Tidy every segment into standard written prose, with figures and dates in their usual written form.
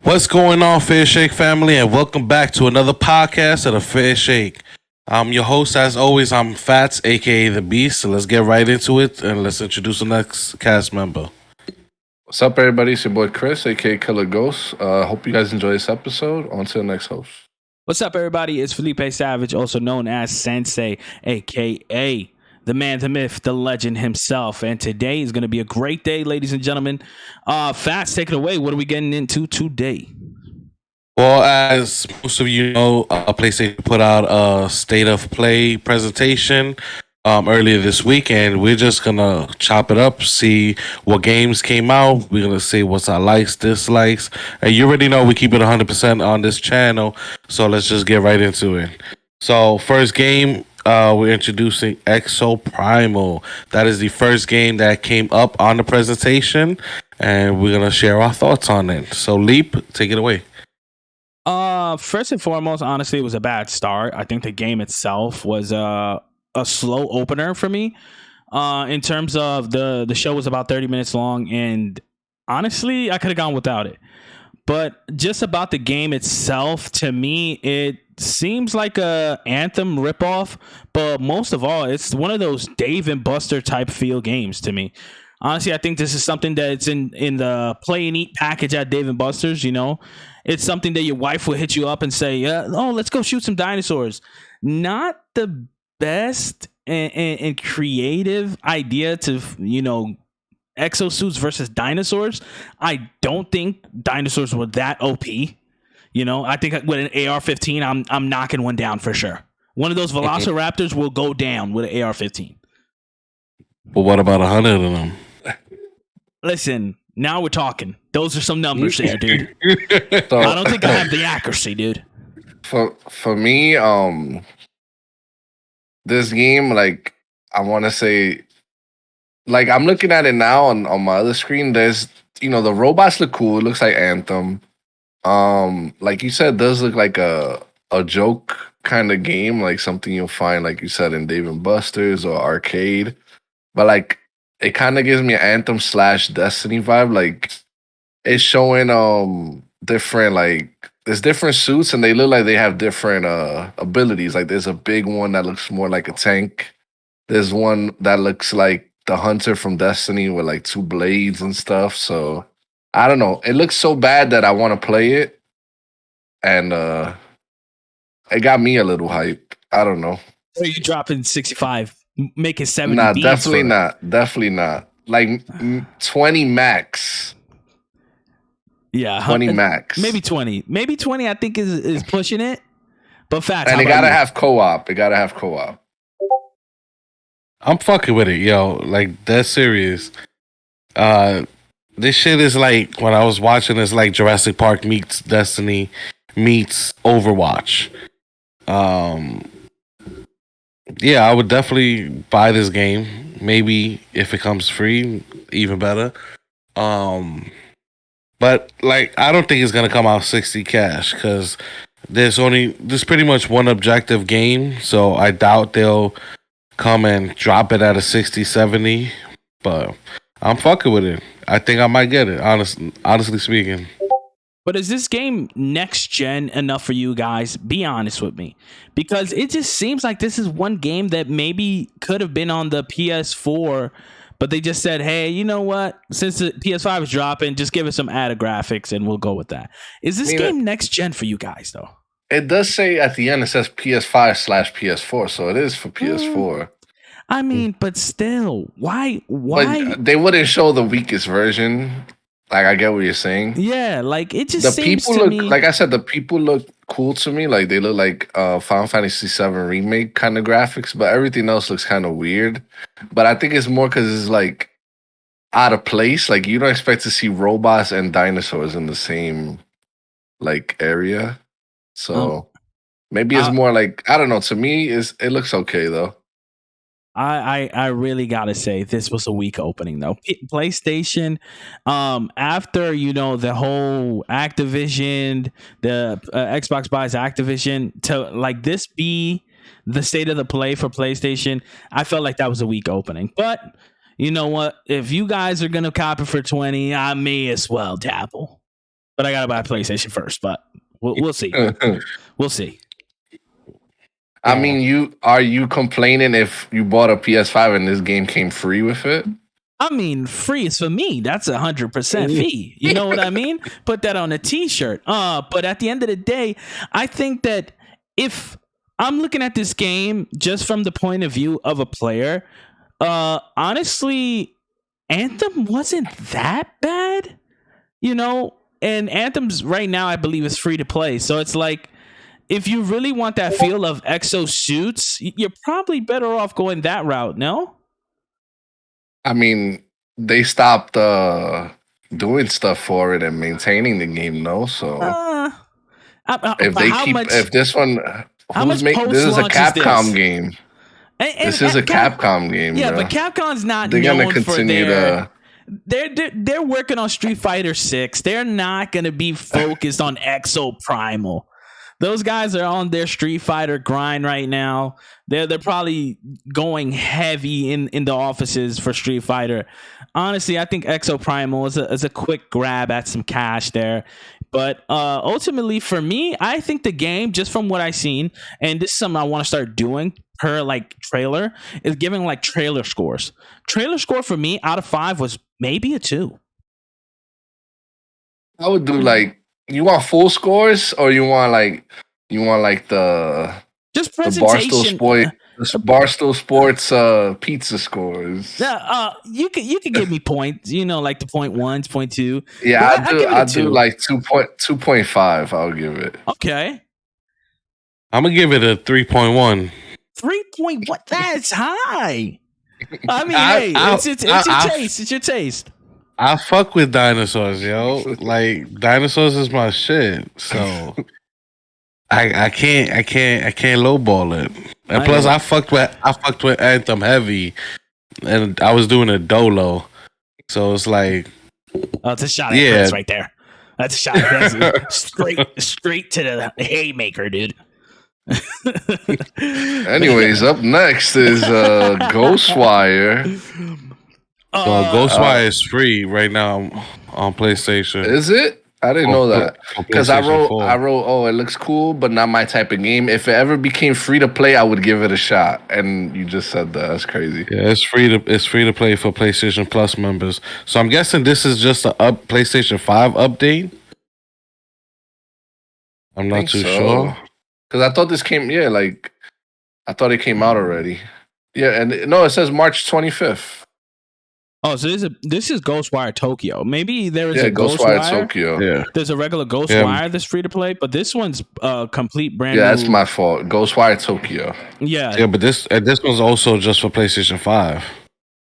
What's going on, Fairshake family, and welcome back to another podcast of the Fairshake. I'm your host, as always. I'm Fats, aka the Beast. So let's get right into it and let's introduce the next cast member. What's up, everybody? It's your boy Chris, aka Killer Ghost. Hope you guys enjoy this episode. On to the next host. What's up, everybody? It's Felipe Savage, also known as Sensei, aka the man, the myth, the legend himself. And today is going to be a great day, ladies and gentlemen. Fats, take it away. What are we getting into today? Well, as most of you know, PlayStation put out a state of play presentation earlier this week, and we're just gonna chop it up, see what games came out. We're gonna see what's our likes, dislikes, and you already know we keep it 100% on this channel. So let's just get right into it. So first game, we're introducing Exo Primal. That is the first game that came up on the presentation, and we're gonna share our thoughts on it. So Leap, take it away. First and foremost, honestly, it was a bad start. I think the game itself was a slow opener for me. In terms of the show was about 30 minutes long, and honestly, I could have gone without it. But just about the game itself, to me, it seems like a Anthem ripoff. But most of all, it's one of those Dave and Buster type feel games to me. Honestly, I think this is something that's in the play and eat package at Dave and Buster's. You know, it's something that your wife will hit you up and say, "Oh, let's go shoot some dinosaurs." Not the best and creative idea to exosuits versus dinosaurs. I don't think dinosaurs were that OP. I think with an AR-15, I'm knocking one down for sure. One of those Velociraptors will go down with an AR-15. But what about 100 of them? Listen, now we're talking. Those are some numbers there, dude. So, I don't think I have the accuracy, dude. For me, this game, like, I want to say, like, I'm looking at it now on my other screen. There's, the robots look cool. It looks like Anthem. Like you said, it does look like a joke kind of game, like something you'll find, like you said, in Dave and Buster's or arcade. But like, it kind of gives me an Anthem / Destiny vibe. Like, it's showing different, like, there's different suits and they look like they have different abilities. Like, there's a big one that looks more like a tank. There's one that looks like the hunter from Destiny with like 2 blades and stuff. So I don't know. It looks so bad that I want to play it, and it got me a little hype. I don't know. So you dropping 65, make it 70? Nah, definitely not. Definitely not. Like 20 max. Yeah, 20 max. Maybe 20. Maybe 20. I think is pushing it. But Fats, and it gotta have co-op. It gotta have co-op. I'm fucking with it, yo. Like, that's serious. This shit is like, when I was watching, it's like Jurassic Park meets Destiny meets Overwatch. Yeah, I would definitely buy this game. Maybe if it comes free, even better. But like, I don't think it's gonna come out 60 cash because there's pretty much one objective game. So I doubt they'll come and drop it at a 60, 70. But I'm fucking with it. I think I might get it, honestly speaking. But is this game next gen enough for you guys? Be honest with me. Because it just seems like this is one game that maybe could have been on the PS4, but they just said, hey, you know what? Since the PS5 is dropping, just give us some added graphics and we'll go with that. Is this game next gen for you guys, though? It does say at the end, it says PS5 / PS4, so it is for PS4. I mean, but still, why? But they wouldn't show the weakest version. Like, I get what you're saying. Yeah, like, it just seems people to look, me... like I said, the people look cool to me. Like, they look like Final Fantasy VII Remake kind of graphics, but everything else looks kind of weird. But I think it's more because it's, like, out of place. Like, you don't expect to see robots and dinosaurs in the same, like, area. So, maybe it's more like, I don't know. To me, it looks okay, though. I really gotta say this was a weak opening though. PlayStation, after the whole Activision, the Xbox buys Activision, to like this be the state of the play for PlayStation, I felt like that was a weak opening. But you know what? If you guys are gonna cop it for 20, I may as well dabble. but I gotta buy a PlayStation first. But we'll see. We'll see. I mean, are you complaining if you bought a PS5 and this game came free with it? I mean, free is for me. That's 100% fee. You know what I mean? Put that on a T-shirt. But at the end of the day, I think that if I'm looking at this game just from the point of view of a player, honestly, Anthem wasn't that bad, you know. And Anthem's right now, I believe, is free to play. So it's like, if you really want that feel of exo suits, you're probably better off going that route. No. I mean, they stopped doing stuff for it and maintaining the game, no. So if they keep, if this one, who's making this is a Capcom game. This is a Capcom game. Yeah, bro. but Capcom's not. They're known gonna continue for their, to. They're working on Street Fighter 6. They're not gonna be focused on Exo Primal. Those guys are on their Street Fighter grind right now. They're probably going heavy in the offices for Street Fighter. Honestly, I think Exo Primal is a quick grab at some cash there. But ultimately, for me, I think the game, just from what I've seen, and this is something I want to start doing per like trailer, is giving like trailer scores. Trailer score for me out of 5 was maybe a 2. I would do like, you want full scores or you want like the just presentation. Barstool Sports pizza scores. You could give me points, you know, like the 0.1s, 0.2. Yeah, I do like 2.5. I'll give it. Okay. I'm gonna give it a 3.1. 3.1? That's high. I mean, hey, it's your taste. It's your taste. I fuck with dinosaurs, yo. Like dinosaurs is my shit. So I can't lowball it. And plus I fucked with Anthem heavy, and I was doing a dolo. So it's like, oh, it's a shot at Chris right there. That's a shot at straight to the haymaker, dude. Anyways, up next is Ghostwire. Ghostwire is free right now on PlayStation. Is it? I didn't know that. Because I wrote, oh, it looks cool, but not my type of game. If it ever became free to play, I would give it a shot. And you just said that. That's crazy. Yeah, it's free to play for PlayStation Plus members. So I'm guessing this is just a PlayStation 5 update. I'm not too sure. Because I thought this came, I thought it came out already. Yeah, and no, it says March 25th. Oh, so this is Ghostwire Tokyo. Maybe there is a Ghostwire Tokyo. Yeah, there's a regular Ghostwire that's free to play, but this one's complete brand new. Yeah, that's my fault. Ghostwire Tokyo. Yeah, but this one's also just for PlayStation 5.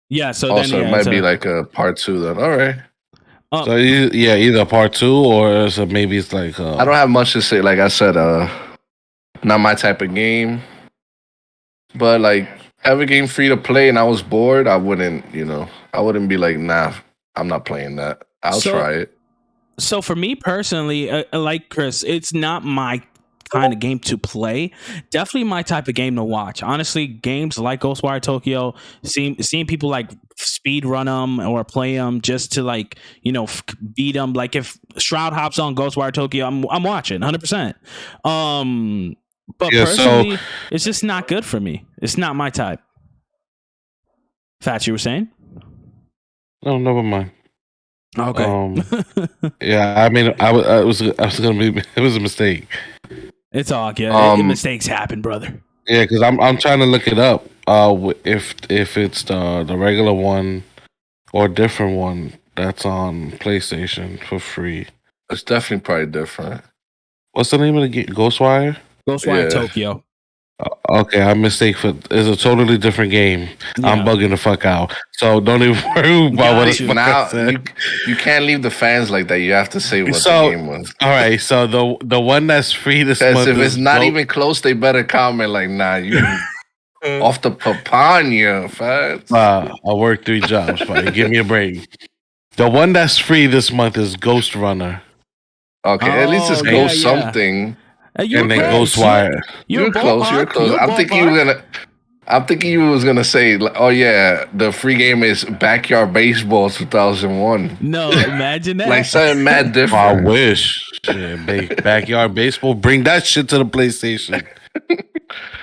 Yeah, so also it might be like a part 2 then. All right. So either part 2 or maybe it's like. I don't have much to say. Like I said, not my type of game. But like, have a game free to play and I was bored, I wouldn't be like, nah, I'm not playing that. I'll try it. So for me personally, like Chris, it's not my kind of game to play. Definitely my type of game to watch. Honestly, games like Ghostwire Tokyo, seeing people like speed run them or play them just to like, beat them. Like if Shroud hops on Ghostwire Tokyo, I'm watching 100%. But personally, it's just not good for me. It's not my type. Fats, you were saying? No, never mind. Okay. Yeah, I mean, I was gonna be. It was a mistake. It's all good. Mistakes happen, brother. Yeah, because I'm trying to look it up. If it's the regular one or different one that's on PlayStation for free. It's definitely probably different. What's the name of the game? Ghostwire? Ghostwire Tokyo. Okay, I mistake it's a totally different game. Yeah. I'm bugging the fuck out. So don't even worry about what it's now. You can't leave the fans like that. You have to say what the game was. All right, so the one that's free this month. If it's not even close, they better comment like, nah, you off the papaya, fans. I work 3 jobs, buddy. Give me a break. The one that's free this month is Ghost Runner. Okay, at least it's Ghost something. And then Ghostwire. You're close. I'm thinking you're gonna. I'm thinking you was gonna say, like, oh yeah, the free game is Backyard Baseball 2001. No, imagine that. Like something mad I different. wish. Shit, backyard baseball. Bring that shit to the PlayStation.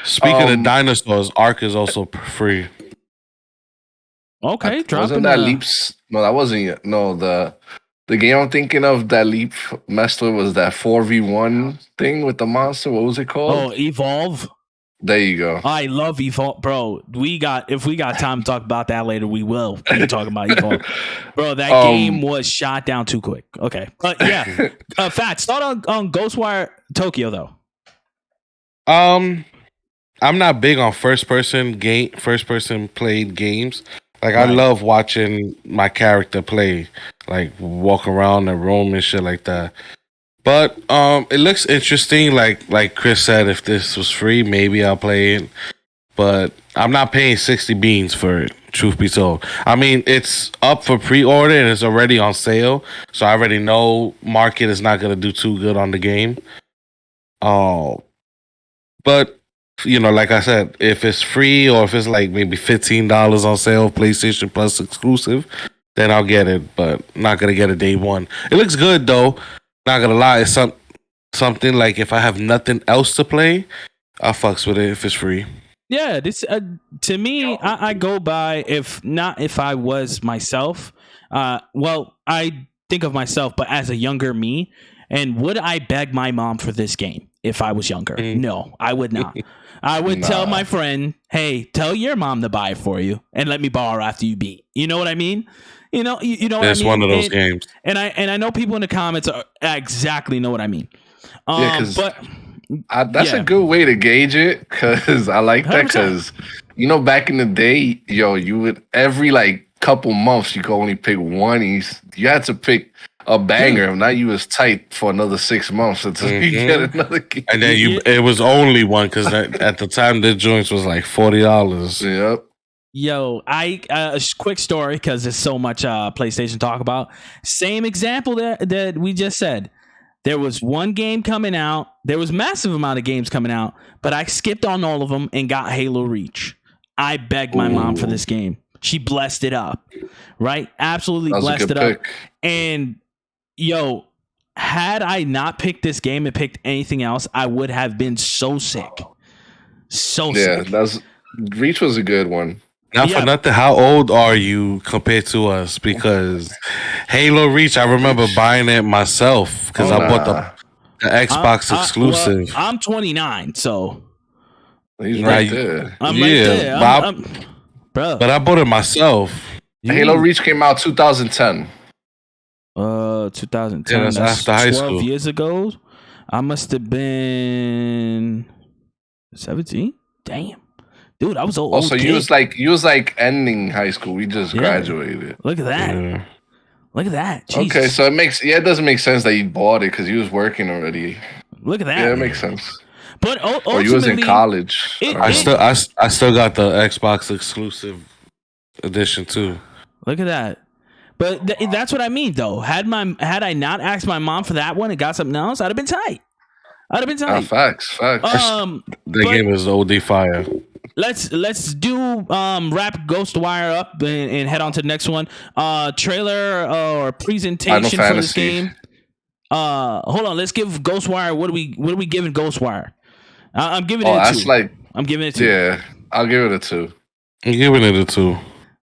Speaking of dinosaurs, Ark is also free. Okay, dropping wasn't that Leaps? No, that wasn't yet. No, the game I'm thinking of that Leap messed with was that 4v1 thing with the monster. What was it called? Oh, Evolve. There you go. I love Evolve, bro. If we got time to talk about that later, we will be talking about Evolve, bro. That game was shot down too quick. Okay, but yeah, Fats. Start on Ghostwire Tokyo though. I'm not big on first person played games. Like I love watching my character play, like walk around the room and shit like that. But it looks interesting. Like Chris said, if this was free, maybe I'll play it. But I'm not paying 60 beans for it, truth be told. I mean, it's up for pre-order and it's already on sale. So I already know market is not going to do too good on the game. But, you know, like I said, if it's free or if it's like maybe $15 on sale, PlayStation Plus exclusive, then I'll get it. But not going to get it day one. It looks good, though. Not going to lie. It's something like if I have nothing else to play, I'll fucks with it if it's free. Yeah, this to me, I go by if I was myself. Well, I think of myself, but as a younger me. And would I beg my mom for this game if I was younger? No, I would not. I would tell my friend, "Hey, tell your mom to buy it for you, and let me borrow after you beat." You know what I mean? You know what I mean? One of those games. And I know people in the comments exactly know what I mean. But. That's a good way to gauge it because I like that because back in the day, you would every like couple months you could only pick one. You had to pick a banger. Now you was tight for another 6 months until you get another game. And then it was only one because at the time the joints was like $40. Yep. Yo, a quick story because there's so much PlayStation talk about. Same example that we just said. There was one game coming out. There was massive amount of games coming out, but I skipped on all of them and got Halo Reach. I begged my mom for this game. She blessed it up, right? Absolutely blessed it up. And had I not picked this game and picked anything else, I would have been so sick. So sick. Yeah, Reach was a good one. Not for nothing, how old are you compared to us? Because Halo Reach, I remember buying it myself because I bought the Xbox exclusive. Well, I'm 29, so he's right there. I'm right there. Bro. But I bought it myself. Halo Reach came out 2010. 2010. Yeah, that's after high 12 school. years ago. I must have been 17. Damn. Dude, I was old. Also, you was like ending high school. We just graduated. Look at that. Yeah. Look at that. Jesus. Okay, so it doesn't make sense that you bought it because you was working already. Look at that. Yeah, it makes sense. But or you was in college. I still got the Xbox exclusive edition too. Look at that. But that's what I mean, though. Had I not asked my mom for that one and got something else, I'd have been tight. Facts. The game is OD fire. Let's do wrap Ghostwire up and head on to the next one. Trailer or presentation for this game. Hold on, let's give Ghostwire. What are we giving Ghostwire? I'm giving it a 2. I'm giving it a 2. Yeah, I'll give it a 2. I'm giving it a 2.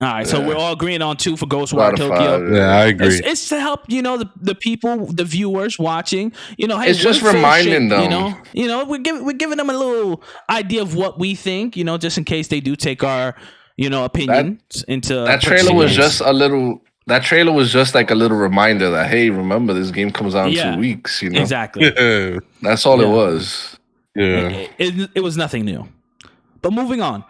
All right, so we're all agreeing on 2 for Ghostwire Tokyo. 5, yeah, I agree. It's to help the people, the viewers watching. Hey, it's just reminding them. We're giving them a little idea of what we think. Just in case they do take our opinions into that trailer was just a little. That trailer was just like a little reminder that hey, remember this game comes out in 2 weeks. Exactly. That's all it was. Yeah, it was nothing new. But moving on.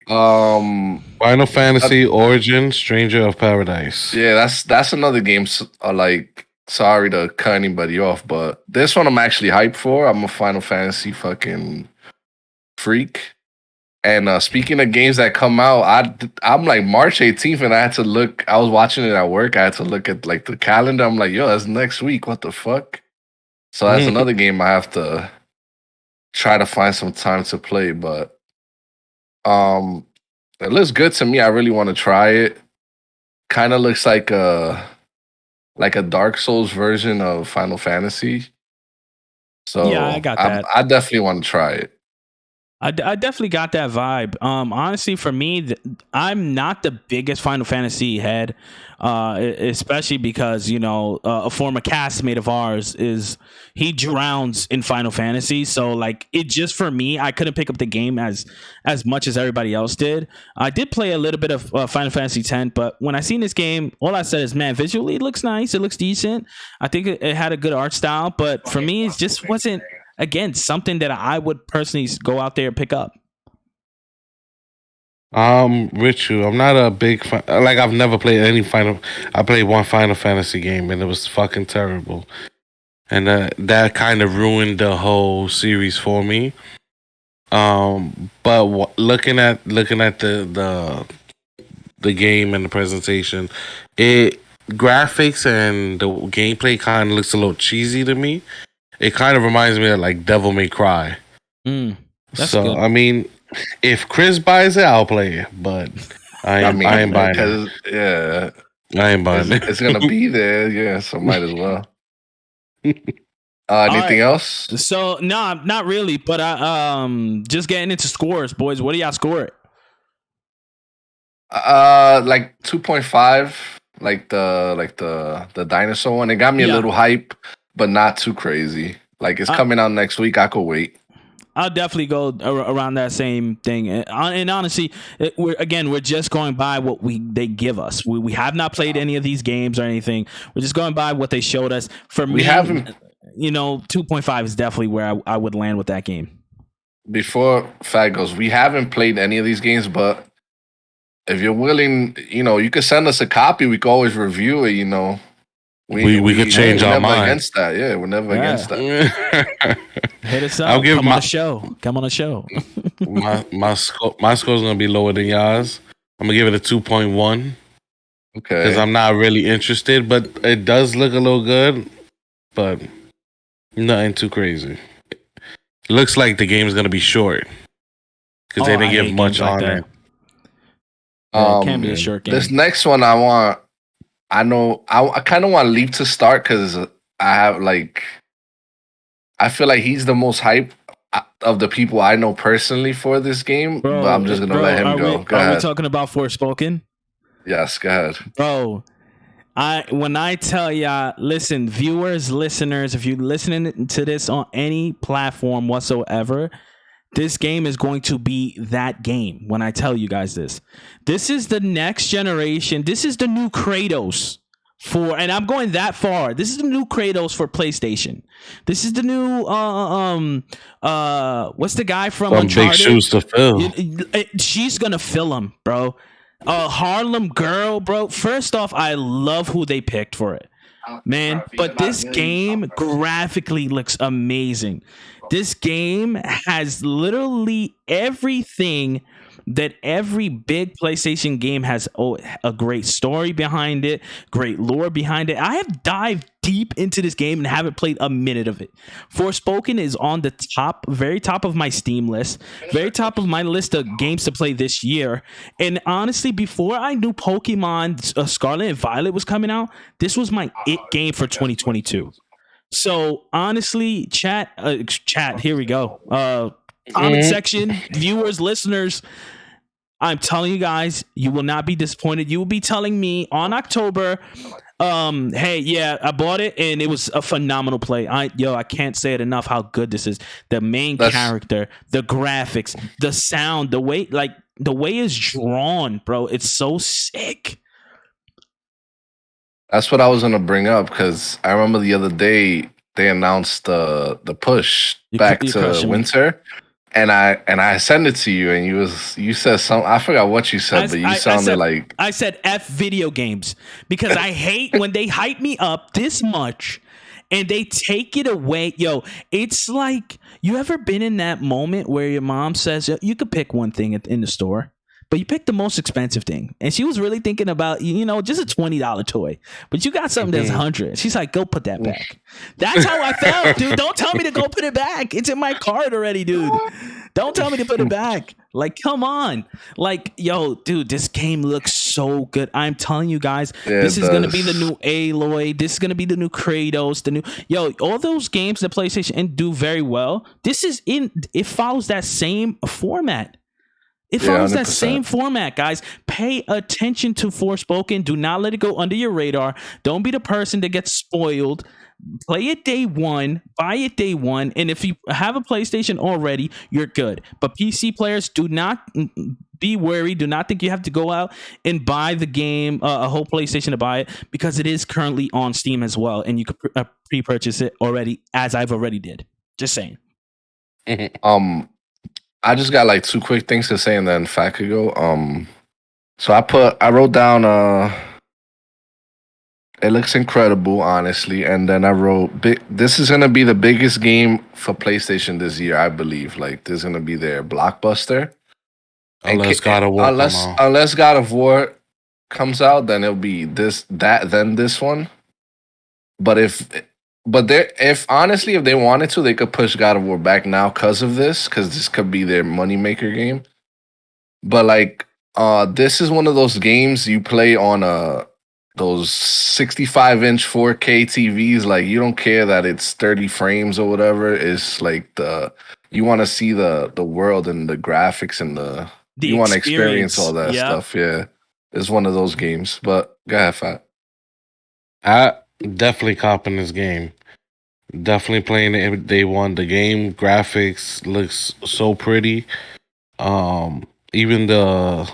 Final Fantasy Origin Stranger of Paradise. Yeah, that's another game. Like, sorry to cut anybody off, but this one I'm actually hyped for. I'm a Final Fantasy fucking freak. And speaking of games that come out, I'm like March 18th, and I had to look. I was watching it at work. I had to look at like the calendar. I'm like, yo, that's next week. What the fuck? So that's another game I have to try to find some time to play, but. It looks good to me. I really want to try it. Kind of looks like a Dark Souls version of Final Fantasy. So Yeah, I got that. I definitely want to try it. I definitely got that vibe. Honestly, for me, I'm not the biggest Final Fantasy head, especially because a former castmate of ours he drowns in Final Fantasy. So like it just for me, I couldn't pick up the game as much as everybody else did. I did play a little bit of Final Fantasy X, but when I seen this game, all I said is, man, visually it looks nice, it looks decent. I think it had a good art style, but for me, it just wasn't. Again, something that I would personally go out there and pick up. With you, I'm not a big fan. Like I've never played any Final. I played one Final Fantasy game and it was fucking terrible, and that kind of ruined the whole series for me. But looking at the game and the presentation, it graphics and the gameplay kind of looks a little cheesy to me. It kind of reminds me of like Devil May Cry. That's so good. I mean, if Chris buys it, I'll play it. But I ain't buying it. Yeah, I ain't buying it. It's gonna be there. Yeah, so might as well. Anything else? So no, not really. But I just getting into scores, boys. What do y'all score it? Like 2.5. Like the dinosaur one. It got me a little hype, but not too crazy. Like it's coming out next week. I could wait. I'll definitely go around that same thing. And honestly, we're just going by what they give us. We have not played any of these games or anything. We're just going by what they showed us. For me, 2.5 is definitely where I would land with that game. Before Fat goes, we haven't played any of these games, but if you're willing, you could send us a copy. We could always review it, We could change our mind. Against that. Yeah, we're never against that. Hit us up. Come on the show. Come on the show. my score's gonna be lower than yours. I'm gonna give it a 2.1. Okay. Because I'm not really interested, but it does look a little good, but nothing too crazy. It looks like the game's gonna be short because they didn't give much on it. It can be a short game. This next one I kind of want Leap to start because I feel like he's the most hype of the people I know personally for this game. But I'm just gonna let him go. Are we talking about Forspoken? Yes, go ahead. Bro, when I tell y'all, listen, viewers, listeners, if you're listening to this on any platform whatsoever, this game is going to be that game. When I tell you guys this is the next generation. This is the new Kratos and I'm going that far. This is the new Kratos for PlayStation. This is the new what's the guy from Uncharted? Big shoes to fill. She's gonna fill them, bro. Harlem Girl, bro. First off, I love who they picked for it, man. But this game graphically looks amazing. This game has literally everything that every big PlayStation game has. A great story behind it, great lore behind it. I have dived deep into this game and haven't played a minute of it. Forspoken is on the very top of my Steam list, very top of my list of games to play this year. And honestly, before I knew Pokemon Scarlet and Violet was coming out, this was my it game for 2022. So honestly, chat, here we go. Comment section, viewers, listeners, I'm telling you guys, you will not be disappointed. You will be telling me on October, hey, yeah, I bought it and it was a phenomenal play. I can't say it enough how good this is. The main character, the graphics, the sound, the way it's drawn, bro. It's so sick. That's what I was gonna bring up because I remember the other day they announced the push back to winter, and I sent it to you, and you said something. I forgot what you said, but you sounded like I said F video games because I hate when they hype me up this much and they take it away. Yo, it's like, you ever been in that moment where your mom says you could pick one thing in the store, but you picked the most expensive thing, and she was really thinking about, just a $20 toy, but you got something that's $100. She's like, go put that back. That's how I felt, dude. Don't tell me to go put it back. It's in my cart already, dude. Don't tell me to put it back. Like, come on. Like, yo, dude, this game looks so good. I'm telling you guys, Yeah, this it is gonna be the does. new Aloy. This is gonna be the new Kratos. The new all those games that PlayStation and do very well. It follows that same format. It Yeah, follows that 100%. same format, guys. Pay attention to Forspoken. Do not let it go under your radar. Don't be the person that gets spoiled. Play it day one, buy it day one, and if you have a PlayStation already, you're good. But PC players, do not be worried. Do not think you have to go out and buy the game, a whole PlayStation to buy it, because it is currently on Steam as well, and you could pre-purchase it already, as I've already did. Just saying. I just got like 2 quick things to say, and then Fat could go. So I wrote down it looks incredible, honestly, and then I wrote this is gonna be the biggest game for PlayStation this year, I believe. Like, this is gonna be their blockbuster. Unless God of War come out. Unless God of War comes out, then it'll be then this one. But if honestly, if they wanted to, they could push God of War back now because this could be their moneymaker game. But like, this is one of those games you play on those 65-inch 4K TVs. Like, you don't care that it's 30 frames or whatever. It's like you want to see the world and the graphics and you want to experience all that stuff. Yeah, it's one of those games. But go ahead, Fat. I definitely copping this game. Definitely playing it day one. The game graphics looks so pretty. Even the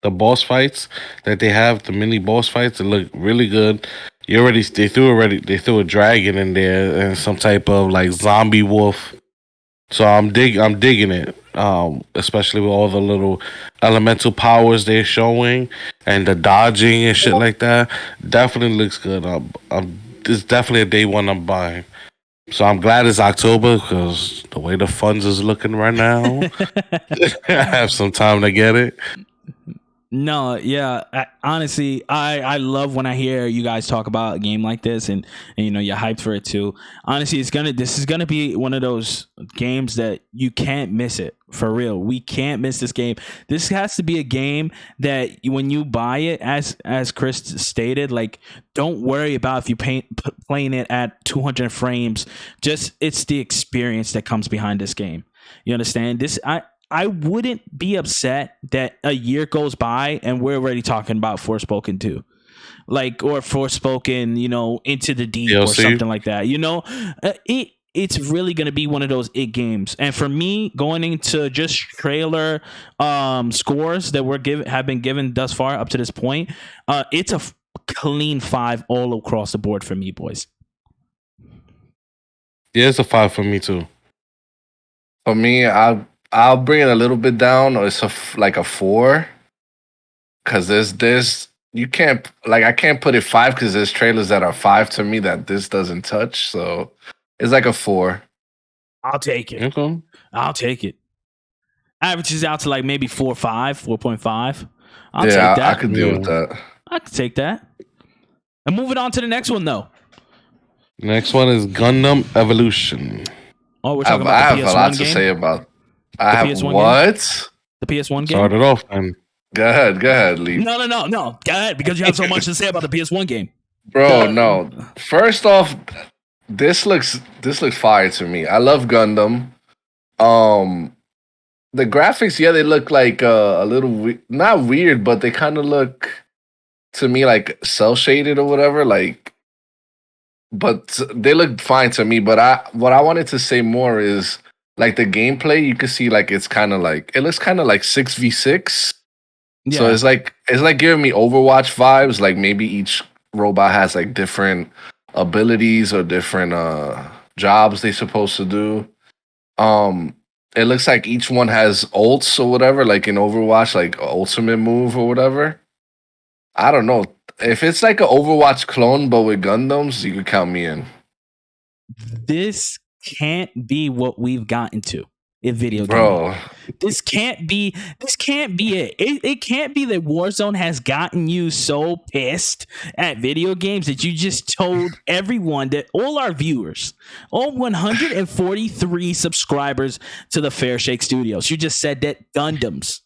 boss fights that they have, the mini boss fights, they look really good. They threw a dragon in there and some type of like zombie wolf. So I'm digging it. Especially with all the little elemental powers they're showing and the dodging and shit like that. Definitely looks good. It's definitely a day one I'm buying. So I'm glad it's October, because the way the funds is looking right now, I have some time to get it. No, yeah. Honestly, I love when I hear you guys talk about a game like this, and you're hyped for it too. Honestly, this is gonna be one of those games that you can't miss it, for real. We can't miss this game. This has to be a game that when you buy it, as Chris stated, like, don't worry about if you playing it at 200 frames. Just, it's the experience that comes behind this game. You understand? I wouldn't be upset that a year goes by and we're already talking about Forspoken 2. Like, or Forspoken, Into the Deep DLC? Or something like that. It's really going to be one of those games. And for me, going into just trailer scores that have been given thus far up to this point, it's a clean 5 all across the board for me, boys. Yeah, it's a 5 for me too. For me, I'll bring it a little bit down. It's like a 4, because there's you can't, like, I can't put it 5 because there's trailers that are 5 to me that this doesn't touch. So it's like a 4. I'll take it. Okay. I'll take it. Averages out to like maybe 4.5. I'll take that. I could deal with that. I could take that. And moving on to the next one, though. Next one is Gundam Evolution. Oh, we're talking about I the have PS1 a lot game? to say about. The PS1 what? The PS1 game. Started off and Go ahead, Lee. No. Go ahead, because you have so much to say about the PS1 game. Bro, no. First off, this looks fire to me. I love Gundam. The graphics, yeah, they look like a little not weird, but they kind of look to me like cell shaded or whatever. Like, but they look fine to me. But what I wanted to say more is, like, the gameplay. You can see, like, it looks kind of like 6v6. Yeah. So it's like giving me Overwatch vibes. Like, maybe each robot has like different abilities or different jobs they're supposed to do. It looks like each one has ults or whatever, like in Overwatch, like ultimate move or whatever. I don't know. If it's like an Overwatch clone but with Gundams, you could count me in. This can't be what we've gotten to. in video gaming. Bro, This can't be it. It can't be that Warzone has gotten you so pissed at video games that you just told everyone, that all our viewers, all 143 subscribers to the Fairshake Studios, you just said that Gundams,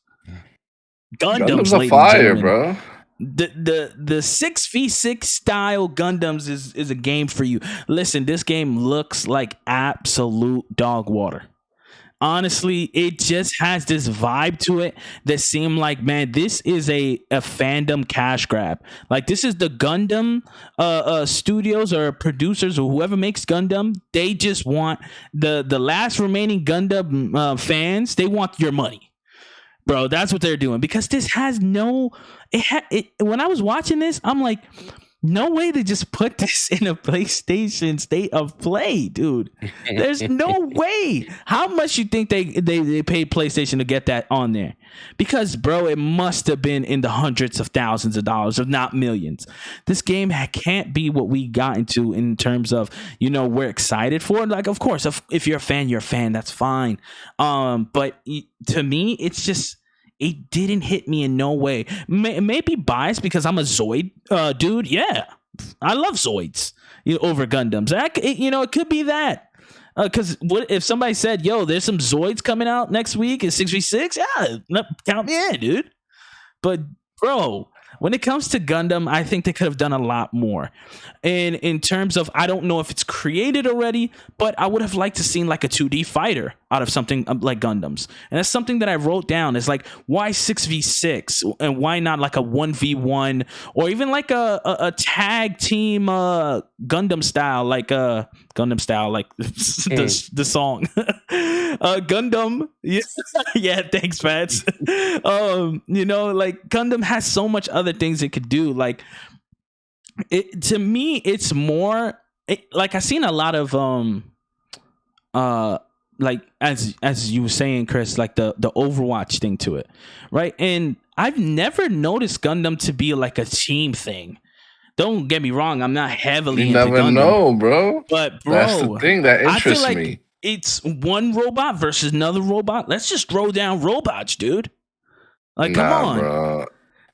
Gundam's a ladies and fire, gentlemen, bro. the 6v6 style Gundams is a game for you. Listen, this game looks like absolute dog water. Honestly, it just has this vibe to it that seemed like, man, this is a fandom cash grab. Like, this is the Gundam studios or producers or whoever makes Gundam. They just want the last remaining Gundam fans. They want your money, bro. That's what they're doing, because this has no. When I was watching this, I'm like, no way to just put this in a PlayStation State of Play, dude. There's no way. How much you think they paid PlayStation to get that on there? Because, bro, it must have been in the hundreds of thousands of dollars, if not millions. This game can't be what we got into in terms of, we're excited for it. Like, of course, if you're a fan, you're a fan. That's fine. But to me, it's just, it didn't hit me in no way. Maybe biased because I'm a Zoid dude. Yeah, I love Zoids over Gundams. It could be that. Because what if somebody said, "Yo, there's some Zoids coming out next week in 6v6"? Yeah, count me in, dude. But bro, when it comes to Gundam, I think they could have done a lot more. And in terms of, I don't know if it's created already, but I would have liked to seen like a 2D fighter out of something like Gundams. And that's something that I wrote down. Is like, why 6v6 and why not like a 1v1 or even like a tag team Gundam style, like the song Gundam. Yeah, thanks, Fats. Like Gundam has so much other things it could do. Like, to me, it's more like I've seen a lot of like as you were saying, Chris, like the Overwatch thing to it, right? And I've never noticed Gundam to be like a team thing. Don't get me wrong, I'm not heavily into never Gundam, know, bro. but bro, That's the thing that I interests feel like me. it's one robot versus another robot. Let's just throw down robots, dude. Like, come on,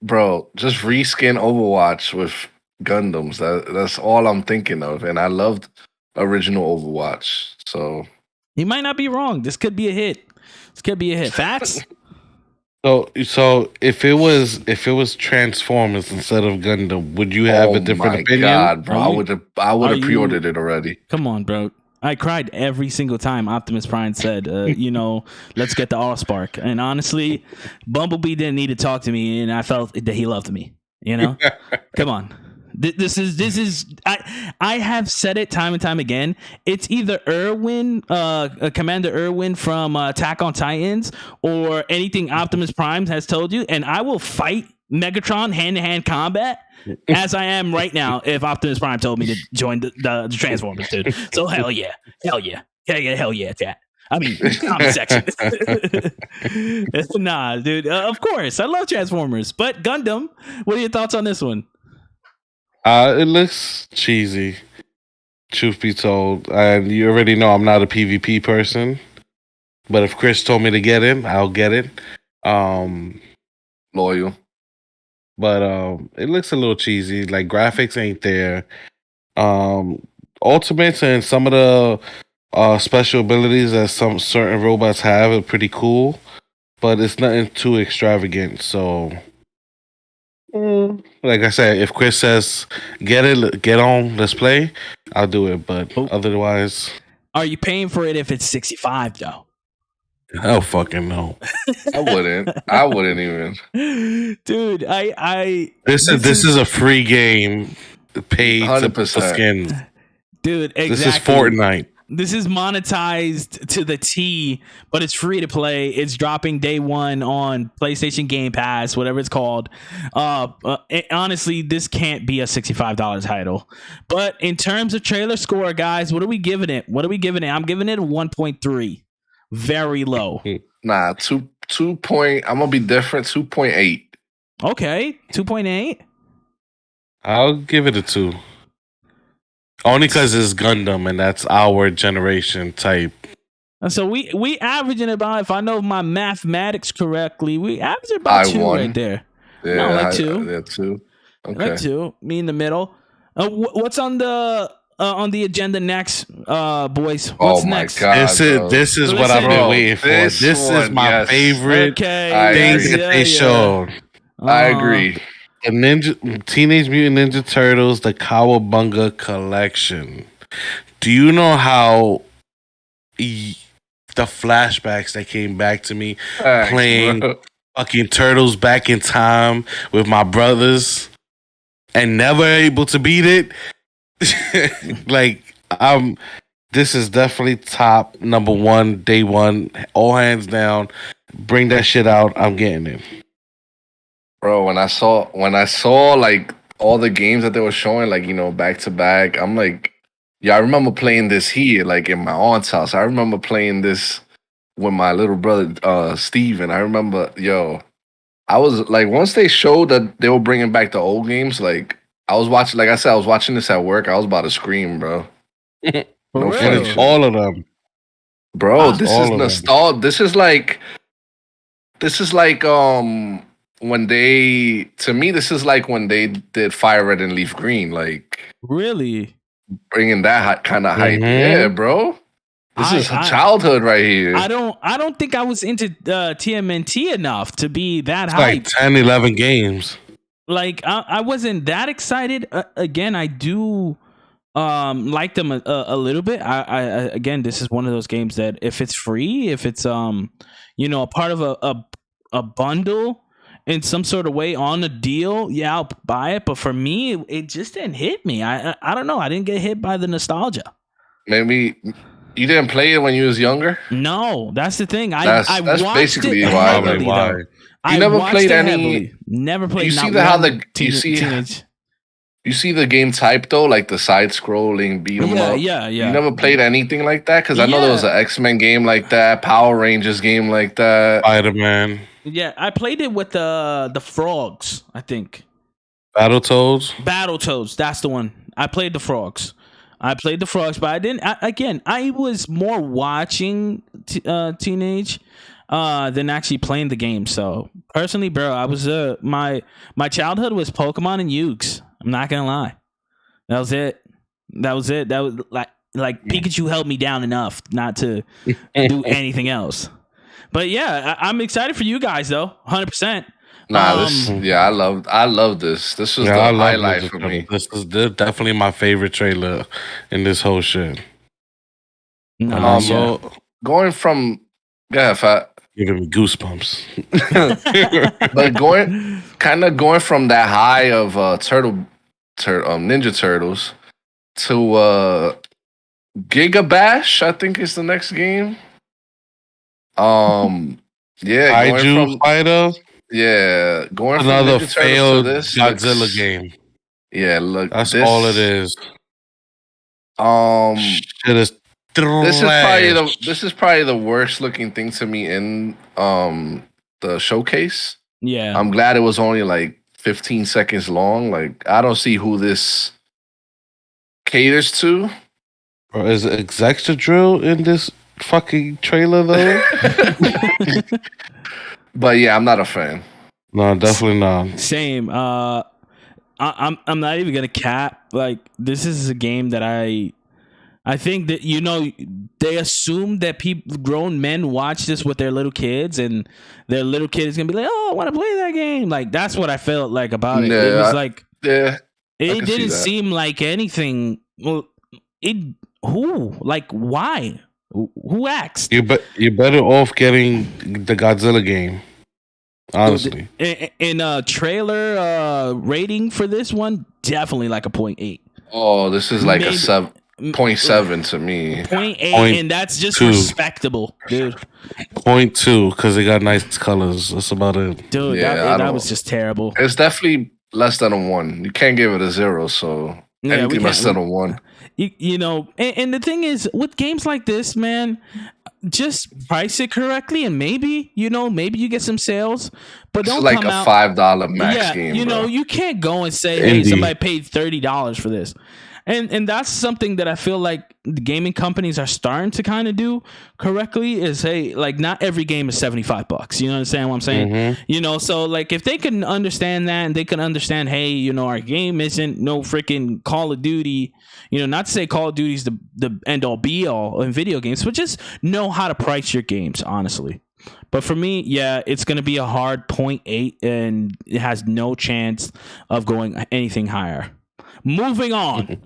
bro. Just reskin Overwatch with Gundams. That's all I'm thinking of, and I loved original Overwatch. So you might not be wrong. This could be a hit. Facts. So if it was Transformers instead of Gundam, would you have a different opinion? God, bro, I would have pre-ordered it already. Come on, bro. I cried every single time Optimus Prime said, let's get the Allspark. And honestly, Bumblebee didn't need to talk to me, and I felt that he loved me. Come on. This is I have said it time and time again. It's either Commander Irwin from Attack on Titans, or anything Optimus Prime has told you, and I will fight Megatron hand-to-hand combat as I am right now if Optimus Prime told me to join the Transformers, dude. So hell yeah, chat. I mean, comment section. Nah, dude. Of course, I love Transformers, but Gundam. What are your thoughts on this one? It looks cheesy, truth be told. And you already know I'm not a PvP person. But if Chris told me to get in, I'll get it. Loyal. But it looks a little cheesy. Like, graphics ain't there. Ultimates and some of the special abilities that some certain robots have are pretty cool. But it's nothing too extravagant, so... Like I said, if Chris says get on, let's play, I'll do it. But otherwise, are you paying for it if it's 65 though? Oh fucking no! I wouldn't even, dude. This is a free game, paid 100%. For skins, dude. Exactly. This is Fortnite. This is monetized to the T, but it's free to play. It's dropping day one on PlayStation Game Pass, whatever it's called. Honestly, this can't be a $65 title. But in terms of trailer score, guys, what are we giving it? I'm giving it a 1.3. Very low. Nah, 2. I'm gonna be different. 2.8. Okay, 2.8. I'll give it a 2. Only because it's Gundam and that's our generation type And so we averaging about, if I know my mathematics correctly, we averaging about I 2 won. right there. Yeah, No, like 2. Yeah, 2. Okay. Like 2. Me in the middle. What's on the agenda next, boys? What's my next? God, bro. This is what I've been Bro, waiting for. this This is one, my yes. favorite Okay. thing agree. that they showed. I agree. The Teenage Mutant Ninja Turtles, the Cowabunga Collection. Do you know how the flashbacks that came back to me Thanks, playing bro. fucking Turtles back in time with my brothers and never able to beat it? Like, this is definitely top number 1, day 1, all hands down. Bring that shit out. I'm getting it. Bro, when I saw like all the games that they were showing, like, back to back, I'm like, yeah, I remember playing this here, like in my aunt's house. I remember playing this with my little brother, Steven. I remember, I was like, once they showed that they were bringing back the old games, like, I was watching, like I said, I was watching this at work. I was about to scream, bro. For No real? flinching. All of them. Bro, this all is of them. nostalgia. This is like when they, to me, this is like when they did Fire Red and Leaf Green, like Really? bringing that kind of hype. Mhm. Yeah, bro. This is childhood right here. I don't think I was into TMNT enough to be that It's hype. like 10, 11 games. Like I wasn't that excited. Again, I do like them a little bit. I again, this is one of those games that if it's free, if it's a part of a bundle in some sort of way on a deal, yeah, I'll buy it. But for me, it just didn't hit me. I don't know. I didn't get hit by the nostalgia. Maybe you didn't play it when you was younger. No, that's the thing. That's watched basically it why. heavily, Why? though. You I never watched played it any- heavily. Never played. You see not how one teenage. You see the game type though, like the side scrolling beat 'em up. Yeah. You never played anything like that? Because I know there was Yeah. an X-Men game like that, Power Rangers game like that. Spider-Man, Yeah, I played it with the frogs, I think. Battletoads. Battletoads, that's the one. I played the frogs. But I didn't. I was more watching Teenage than actually playing the game. So personally, bro, I was my childhood was Pokemon and Yugs. I'm not gonna lie. That was it. That was like Pikachu held me down enough not to do anything else. But yeah, I'm excited for you guys though, 100%. Nah, I love this. This was the I love highlight Ninja for Turtles. me. This is definitely my favorite trailer in this whole shit. And also Going from Fat. giving me goosebumps. But going from that high of Ninja Turtles to Giga Bash, I think is the next game. Yeah, Kaiju Fighter, going from another Ninja Turtles failed to this Godzilla looks- game. Yeah, look, That's all it is. Shit is This is probably the worst looking thing to me in the showcase. Yeah. I'm glad it was only like 15 seconds long. Like, I don't see who this caters to. Bro, is Executive Drill in this fucking trailer though? But yeah, I'm not a fan. No, definitely not. Same. I'm not even gonna cap. Like, this is a game that I think that they assume that grown men watch this with their little kids, and their little kid is gonna be like, "Oh, I want to play that game." Like, that's what I felt like about it. It was like, Yeah, it can see didn't that. seem like anything. Well, why? Who asked? You're better off getting the Godzilla game. Honestly, In a trailer rating for this one, definitely like a 0.8. Oh, this is like a Maybe- 7.7 to me. 0.8, and that's just 0.2. respectable, dude. 0.2 because they got nice colors. That's about it. Dude, Yeah, I that don't- was just terrible. It's definitely less than a 1. You can't give it a 0, so Yeah, we anything less can't- than a 1. And the thing is, with games like this, man, just price it correctly, and maybe you get some sales, but It's don't like come a out. $5 max game, bro. You can't go and say, "Hey, Indie. somebody paid $30 for this." And that's something that I feel like the gaming companies are starting to kind of do correctly is, hey, like not every game is $75. You understand what I'm saying? Mm-hmm. So like if they can understand that and they can understand, hey, our game isn't no freaking Call of Duty, not to say Call of Duty is the end all be all in video games, but just know how to price your games, honestly. But for me, yeah, it's going to be a hard 0.8 and it has no chance of going anything higher. Moving on.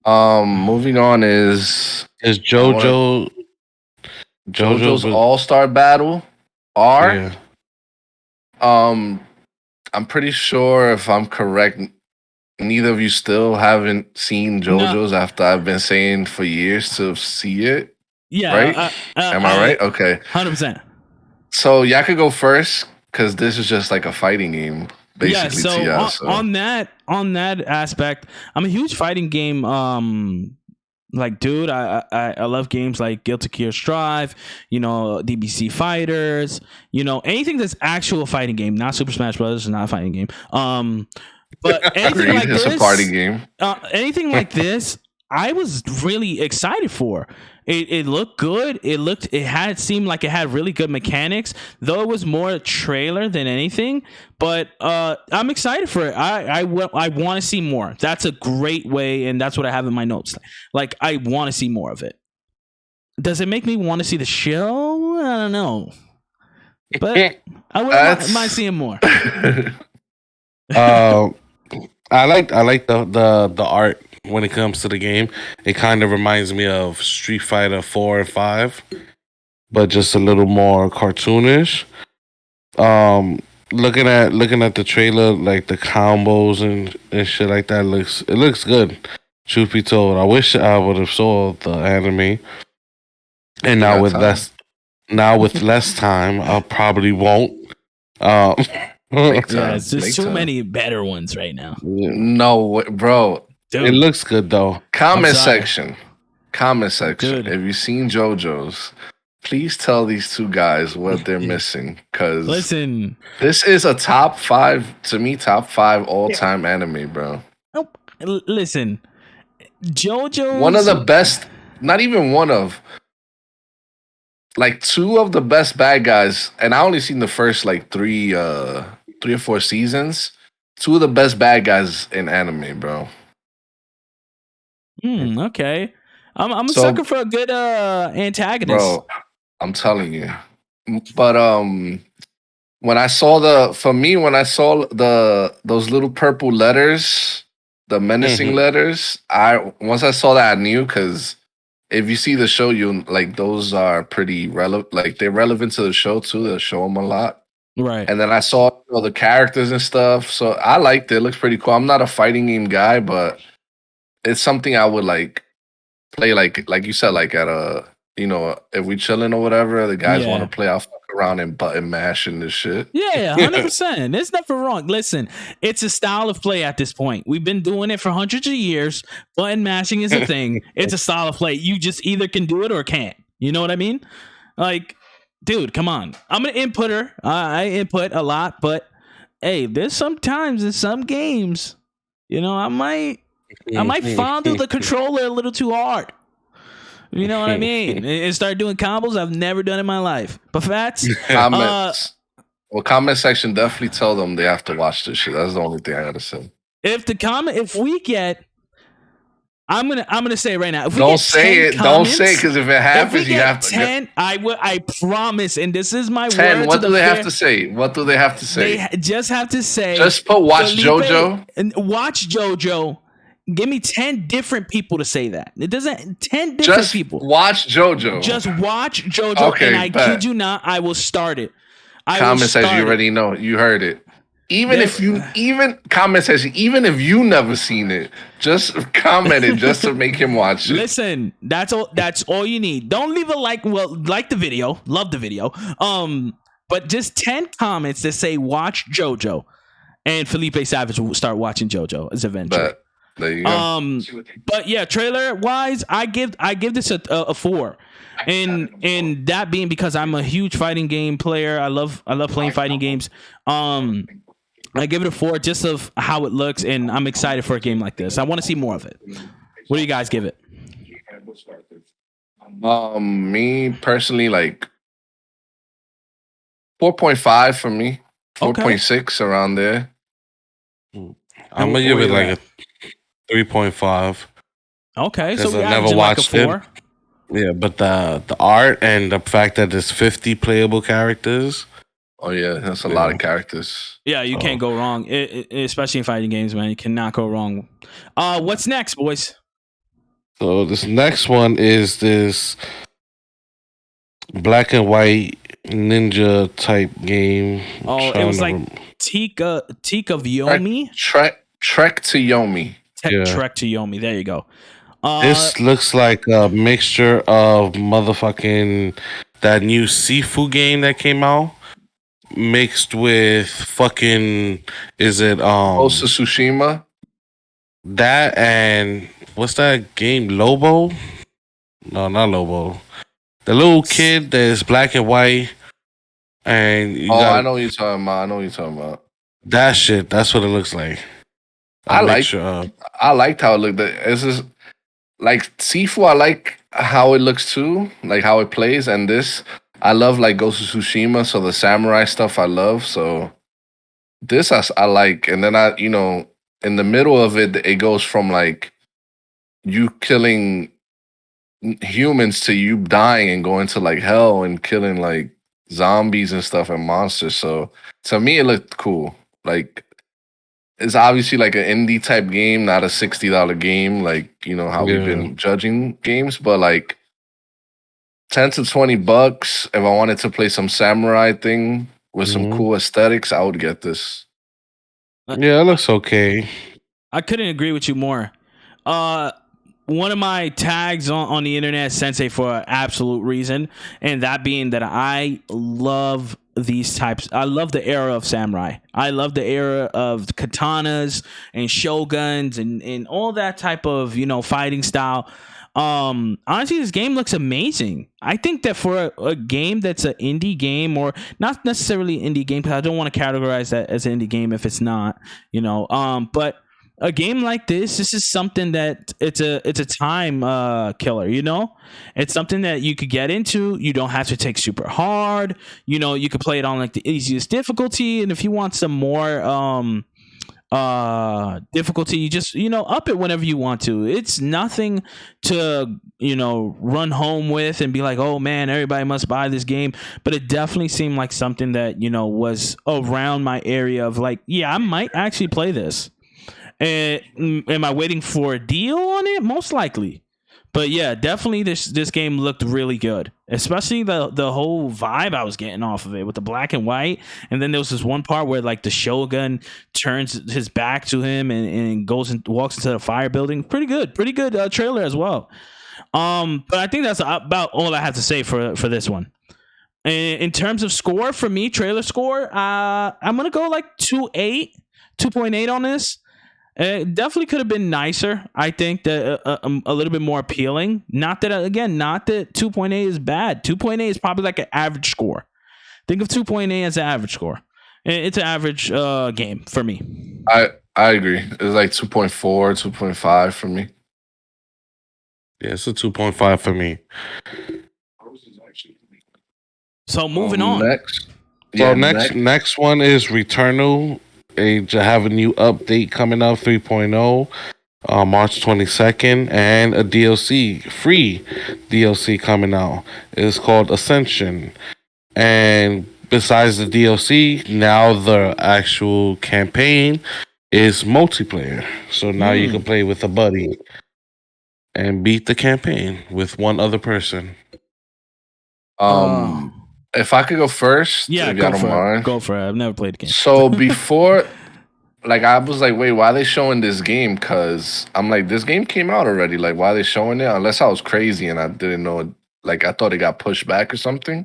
Moving on is JoJo's All-Star Battle R. Yeah. I'm pretty sure if I'm correct, neither of you still haven't seen JoJo's after I've been saying for years to see it. Yeah. Right? Am I right? Okay. 100%. So y'all could go first because this is just like a fighting game. Basically, yeah, so, on that aspect, I'm a huge fighting game like, dude, I love games like Guilty Gear Strive, DBC Fighters, anything that's actual fighting game, not Super Smash Brothers is not a fighting game. But anything like this, it's a party game. Anything like this, I was really excited for. It looked good. It seemed like it had really good mechanics, though it was more a trailer than anything. But I'm excited for it. I want to see more. That's a great way, and that's what I have in my notes. Like, I want to see more of it. Does it make me want to see the show? I don't know, but I wouldn't mind seeing more. I like the art. When it comes to the game, it kind of reminds me of Street Fighter 4 and 5, but just a little more cartoonish. Looking at the trailer, like the combos and shit like that, it looks good. Truth be told, I wish I would have saw the anime. And now with less time, I probably won't. It's just too many better ones right now. Yeah. No, bro. Dude. It looks good though. Comment section. Dude. If you've seen JoJo's, please tell these two guys what they're missing. Because listen, this is a top 5 all-time anime, bro. Nope. Listen, JoJo's one of the best. Not even one of. Like 2 of the best bad guys, and I only seen the first like 3 or 4 seasons. 2 of the best bad guys in anime, bro. Okay. I'm a sucker for a good antagonist. Bro, I'm telling you. But when I saw those little purple letters, the menacing letters, once I saw that I knew, because if you see the show, you like those are pretty relevant. Like they're relevant to the show too. They'll show them a lot. Right. And then I saw the characters and stuff. So I liked it. It looks pretty cool. I'm not a fighting game guy, but it's something I would like play like you said, like at a if we chilling or whatever, the guys want to play, I'll fuck around and button mash and this shit. Yeah, 100%. There's nothing wrong. Listen, it's a style of play at this point. We've been doing it for hundreds of years. Button mashing is a thing. It's a style of play. You just either can do it or can't. You know what I mean? Like, dude, come on. I'm an inputter. I input a lot, but hey, there's sometimes in some games, I might fondle the controller a little too hard. You know what I mean? And start doing combos I've never done in my life. But Fats, comment section, definitely tell them they have to watch this shit. That's the only thing I gotta say. If we get, I'm gonna say it right now. If we don't say it, because if it happens, you have to. 10, I promise, and this is my 10. word. What do they have to say? What do they have to say? They just have to say. Just put watch JoJo and watch JoJo. Give me 10 different people to say that. It doesn't 10 different just people. Watch JoJo. Just watch JoJo, okay, and I kid you not, I will start it. Comment says you already know. You heard it. Even if you never seen it, just comment it just to make him watch it. Listen, that's all you need. Don't leave a like. Well, like the video, love the video. But just 10 comments that say watch JoJo, and Felipe Savage will start watching JoJo's adventure. There you go. But yeah, trailer wise, I give this a 4, and that being because I'm a huge fighting game player. I love playing fighting games. I give it a 4 just of how it looks, and I'm excited for a game like this. I want to see more of it. What do you guys give it? Me personally, like 4.5 for me, Okay. 4.6 around there. I'm And gonna give where it you like at? a 3.5 Okay, so because we I never averaging like a watched it. 4. Yeah, but the art and the fact that there's 50 playable characters. Oh yeah, that's a lot Yeah. of characters. Yeah, you can't So, go wrong, especially in fighting games, man. You cannot go wrong. What's next, boys? so this next one is this black and white ninja type game. I'm Oh, it trying was to like Tika of Trek, Yomi. Trek to Yomi. yeah. Trek to Yomi. There you go. This looks like a mixture of motherfucking that new Sifu game that came out mixed with fucking is it Ghost of Tsushima. that and what's that game Lobo? No, not Lobo. The little kid that's black and white and you Oh, I got know what you're talking about. I know what you're talking about. that shit. That's what it looks like. A I like mixture of I liked how it looked. This is like Sifu. I like how it looks too, like how it plays. And this, I love like Ghost of Tsushima. So the samurai stuff, I love. So this, I like. And then in the middle of it, it goes from like you killing humans to you dying and going to like hell and killing like zombies and stuff and monsters. So to me, it looked cool. Like it's obviously like an indie type game, not a $60 game, like how we've yeah. been judging games, but like 10 to $20. If I wanted to play some samurai thing with some Mhm. cool aesthetics, I would get this. Yeah, it looks okay. I couldn't agree with you more. Uh, One of my tags on the internet, Sensei, for an absolute reason, and that being that I love these types. I love the era of samurai. I love the era of katanas and shoguns and all that type of fighting style. Honestly, this game looks amazing. I think that for a game that's an indie game, or not necessarily indie game, because I don't want to categorize that as an indie game if it's not, but a game like this is something that it's a time killer. It's something that you could get into. You don't have to take super hard. You could play it on like the easiest difficulty, and if you want some more difficulty, you just up it whenever you want to. It's nothing to run home with and be like, oh man, everybody must buy this game. But it definitely seemed like something that was around my area of like, yeah, I might actually play this. And am I waiting for a deal on it? Most likely. But yeah, definitely this game looked really good. Especially the whole vibe I was getting off of it with the black and white. And then there was this one part where like the shogun turns his back to him and goes and walks into the fire building. Pretty good. Pretty good trailer as well. But I think that's about all I have to say for this one. In terms of score, for me, trailer score, I'm gonna go like 2.8 on this. It definitely could have been nicer. I think that a little bit more appealing. Not that 2.8 is bad. 2.8 is probably like an average score. Think of 2.8 as an average score. It's an average game for me. I agree. It's like 2.4, 2.5 for me. Yeah, it's a 2.5 for me. So moving on. Next. So Yeah, next one is Returnal. They have a new update coming up 3.0 March 22nd, and a DLC, free DLC coming out. It's called Ascension. And besides the DLC, now the actual campaign is multiplayer. So now you can play with a buddy and beat the campaign with one other person. If I could go first, Yeah, if y'all go don't for it. mind. Go for it. I've never played the game. So before, like, I was like, wait, why are they showing this game? Because I'm like, this game came out already. Like, why are they showing it? Unless I was crazy and I didn't know it. Like, I thought it got pushed back or something.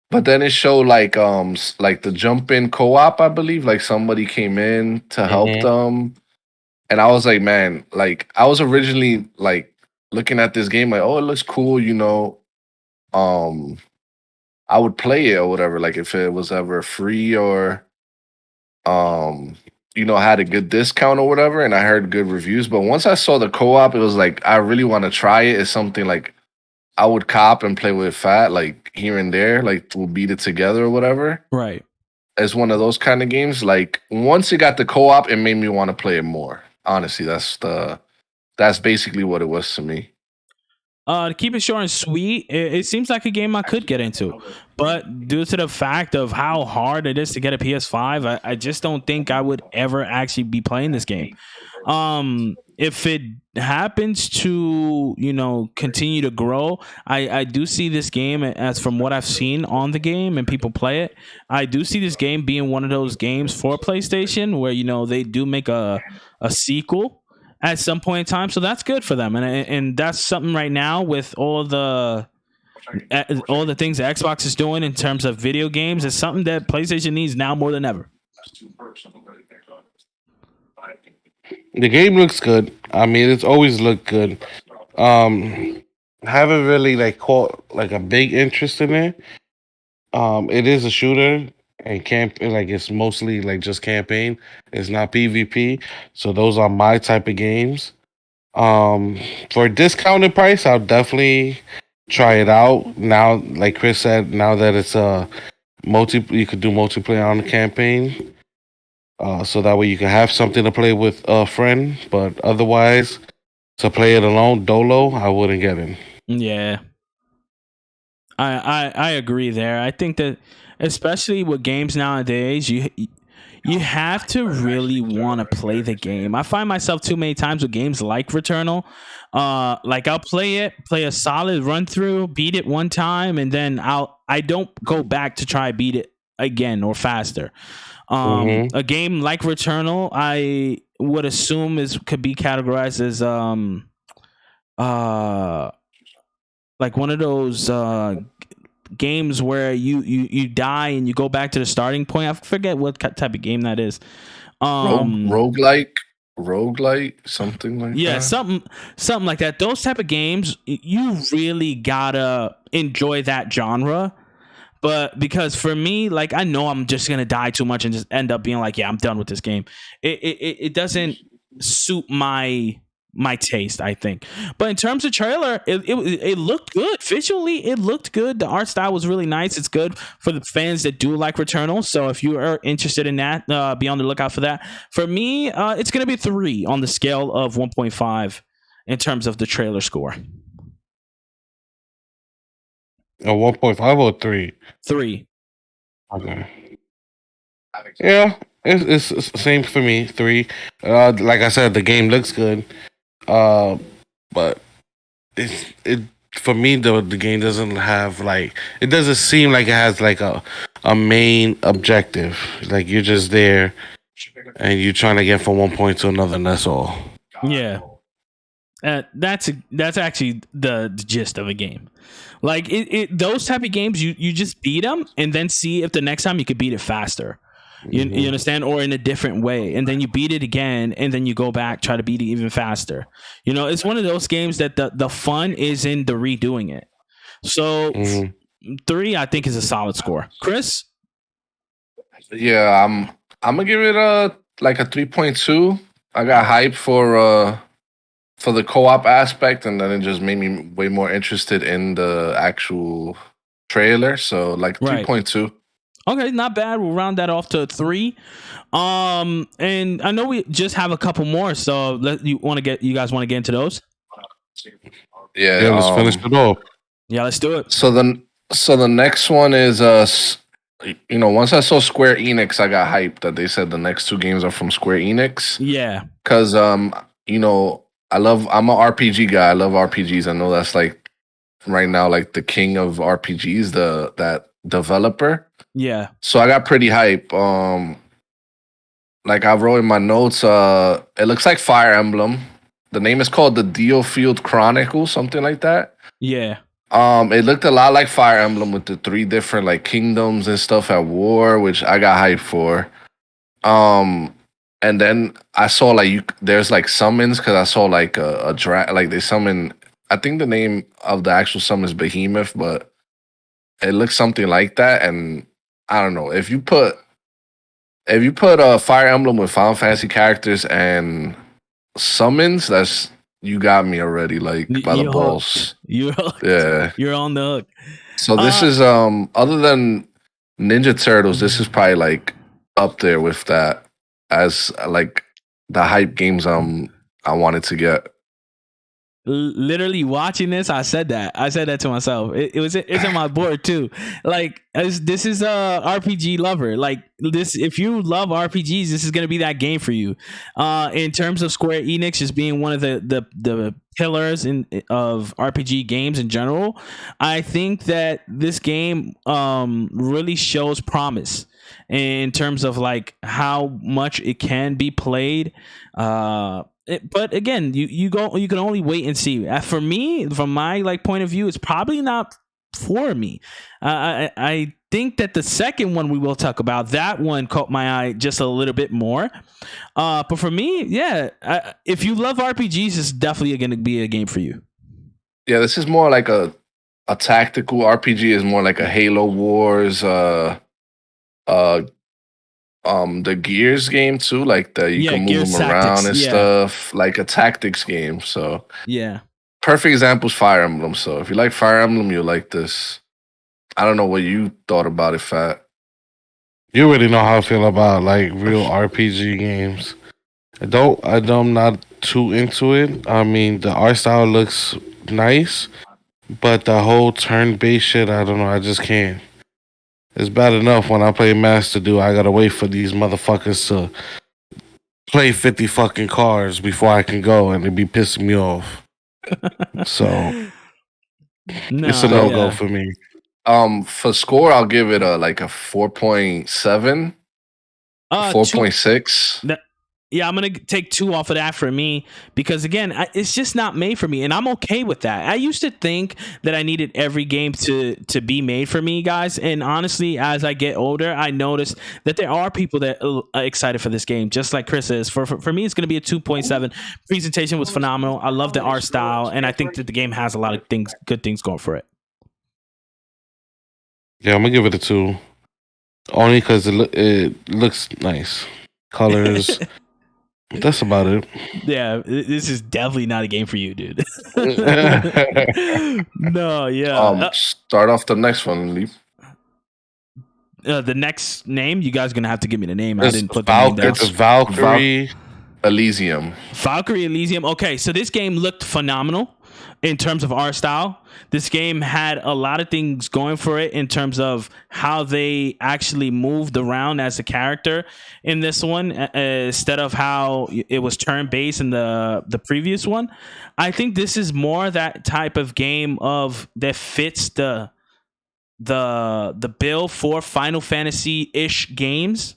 But then it showed like the jump in co-op, I believe. Like somebody came in to help them. And I was like, man, like I was originally like looking at this game like, oh, it looks cool, I would play it or whatever, like if it was ever free or had a good discount or whatever, and I heard good reviews. But once I saw the co-op, it was like I really want to try it. It's something like I would cop and play with Fat, like here and there, like we'll beat it together or whatever. Right. It's one of those kind of games. Like once it got the co-op, it made me want to play it more. Honestly, that's basically what it was to me. To keep it short and sweet, it seems like a game I could get into, but due to the fact of how hard it is to get a PS5, I just don't think I would ever actually be playing this game. If it happens to continue to grow, I do see this game, as from what I've seen on the game and people play it, I do see this game being one of those games for PlayStation where they do make a sequel at some point in time, so that's good for them, and that's something right now with all the things that Xbox is doing in terms of video games. Is something that PlayStation needs now more than ever. The game looks good. I mean, it's always looked good. Haven't really caught a big interest in it. It is a shooter and it's mostly just campaign. It's not PvP. So those are my type of games. For a discounted price, I'll definitely try it out. Now, like Chris said, now that it's you could do multiplayer on the campaign. So that way you can have something to play with a friend, but otherwise to play it alone, dolo, I wouldn't get it. Yeah. I agree there. I think that especially with games nowadays, you have to really want to play the game. I find myself too many times with games like Returnal. Like I'll play a solid run through, beat it one time, and then I don't go back to try beat it again or faster. A game like Returnal, I would assume could be categorized as like one of those games where you die and you go back to the starting point. I forget what type of game that is. Roguelike, something like that. Yeah, something like that. Those type of games, you really gotta enjoy that genre. But because for me, I know I'm just gonna die too much and just end up being like, yeah, I'm done with this game. It doesn't suit my taste, I think. But in terms of trailer, it looked good visually. It looked good. The art style was really nice. It's good for the fans that do like Returnal. So if you are interested in that, be on the lookout for that. For me, it's gonna be 3 on the scale of 1.5 in terms of the trailer score. A 1.5 or 3? 3. Okay. Yeah, it's same for me. 3. Like I said, the game looks good. But it for me the game doesn't have it doesn't seem like it has a main objective. Like you're just there and you're trying to get from one point to another, and that's all. Yeah. That's actually the gist of a game. Those type of games, you just beat them and then see if the next time you could beat it faster. You understand, or in a different way, and then you beat it again, and then you go back, try to beat it even faster. It's one of those games that the fun is in the redoing it. So 3, I think, is a solid score. Chris? Yeah, I'm gonna give it a 3.2. I got hype for the co-op aspect, and then it just made me way more interested in the actual trailer. So 3.2. Okay, not bad. We'll round that off to 3. And I know we just have a couple more, so you guys want to get into those? Yeah, let's finish it off. Yeah, let's do it. So the next one is once I saw Square Enix, I got hyped that they said the next 2 games are from Square Enix. Yeah. Cuz I'm a RPG guy. I love RPGs. I know that's right now the king of RPGs, that developer. Yeah. So I got pretty hype. I wrote in my notes, it looks like Fire Emblem. The name is called the Diofield Chronicles, something like that. Yeah. It looked a lot like Fire Emblem with the 3 different kingdoms and stuff at war, which I got hyped for. And then I saw there's summons, because I saw a they summon. I think the name of the actual summon is Behemoth, but it looks something like that. And I don't know, if you put if you put a Fire Emblem with Final Fantasy characters and summons, that's you got me already, like by the You're hooked. balls. You're hooked. Yeah. You're on the hook. So this is other than Ninja Turtles, this is probably like up there with that as like the hype games I wanted to get. Literally watching this, I said that to myself. It's on my board too. Like this is a RPG lover. Like this, if you love RPGs, this is gonna be that game for you. In terms of Square Enix just being one of the pillars of RPG games in general, I think that this game really shows promise in terms of like how much it can be played. But again, you can only wait and see. For me, from my like point of view, it's probably not for me. I think that the second one we will talk about, that one caught my eye just a little bit more. But for me, yeah, if you love RPGs, it's definitely going to be a game for you. Yeah, this is more like a tactical RPG. Is more like a Halo Wars. The Gears game too, like the you can move Gears them Tactics, around and stuff, like a tactics game. So yeah, perfect example is Fire Emblem. So if you like Fire Emblem, you'll like this. I don't know what you thought about it, Fat. You already know how I feel about like real RPG games. I'm not too into it. I mean, the art style looks nice, but the whole turn-based shit, I don't know. I just can't. It's bad enough when I play Master Duel. I gotta wait for these motherfuckers to play 50 fucking cards before I can go, and it be pissing me off. So it's a no-go for me. For score, I'll give it a 4.7, 4.6. Yeah, I'm going to take 2 off of that for me because, again, it's just not made for me, and I'm okay with that. I used to think that I needed every game to be made for me, guys, and honestly, as I get older, I noticed that there are people that are excited for this game, just like Chris is. For me, it's going to be a 2.7. Presentation was phenomenal. I love the art style, and I think that the game has a lot of good things going for it. Yeah, I'm going to give it a 2. Only because it looks nice. Colors... That's about it. Yeah, this is definitely not a game for you, dude. No, yeah. Start off the next one, Leap. The next name, you guys are gonna have to give me the name. I didn't put the name down. It's Valkyrie Elysium. Valkyrie Elysium. Okay, so this game looked phenomenal in terms of art style. This game had a lot of things going for it in terms of how they actually moved around as a character in this one, instead of how it was turn-based in the previous one. I think this is more that type of game that fits the bill for Final Fantasy-ish games.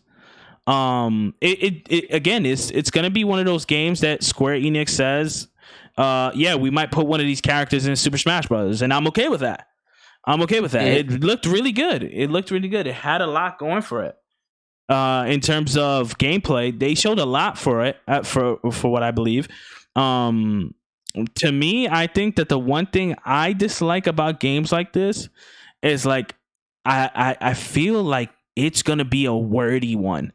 It again, it's gonna be one of those games that Square Enix says, yeah, we might put one of these characters in Super Smash Brothers, and I'm okay with that. It looked really good. It had a lot going for it. In terms of gameplay, they showed a lot for it, for what I believe. To me, I think that the one thing I dislike about games like this is like I feel like it's gonna be a wordy one.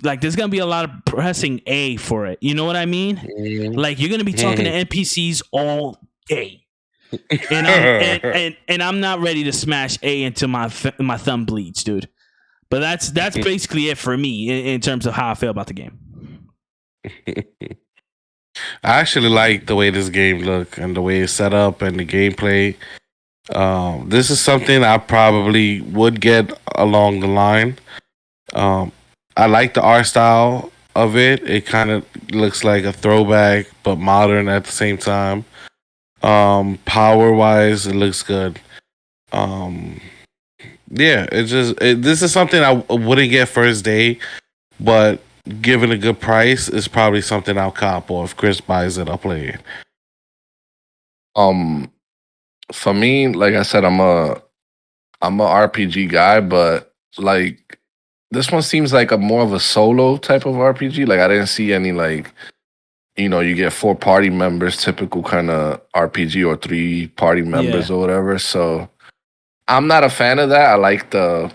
Like there's gonna be a lot of pressing A for it. You know what I mean? Like you're gonna be talking to NPCs all day, and I'm not ready to smash A until my thumb bleeds, dude. But that's basically it for me in terms of how I feel about the game. I actually like the way this game look and the way it's set up and the gameplay. This is something I probably would get along the line. I like the art style of it. It kind of looks like a throwback, but modern at the same time. Power wise, it looks good. Yeah, this is something I wouldn't get first day, but given a good price, it's probably something I'll cop, or if Chris buys it, I'll play it. For me, like I said, I'm a RPG guy, but like this one seems like a more of a solo type of RPG. Like I didn't see any like, you get 4 party members, typical kind of RPG, or 3 party members or whatever. So I'm not a fan of that. I like the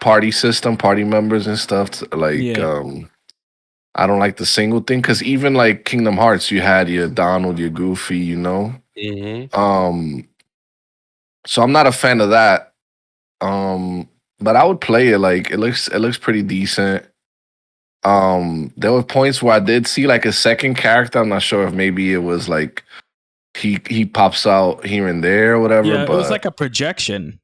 party system, party members and stuff. Yeah. I don't like the single thing because even like Kingdom Hearts, you had your Donald, your Goofy, you know. Mm-hmm. So I'm not a fan of that. But I would play it. Like it looks pretty decent. There were points where I did see like a second character. I'm not sure if maybe it was like he pops out here and there or whatever. Yeah, but it was like a projection.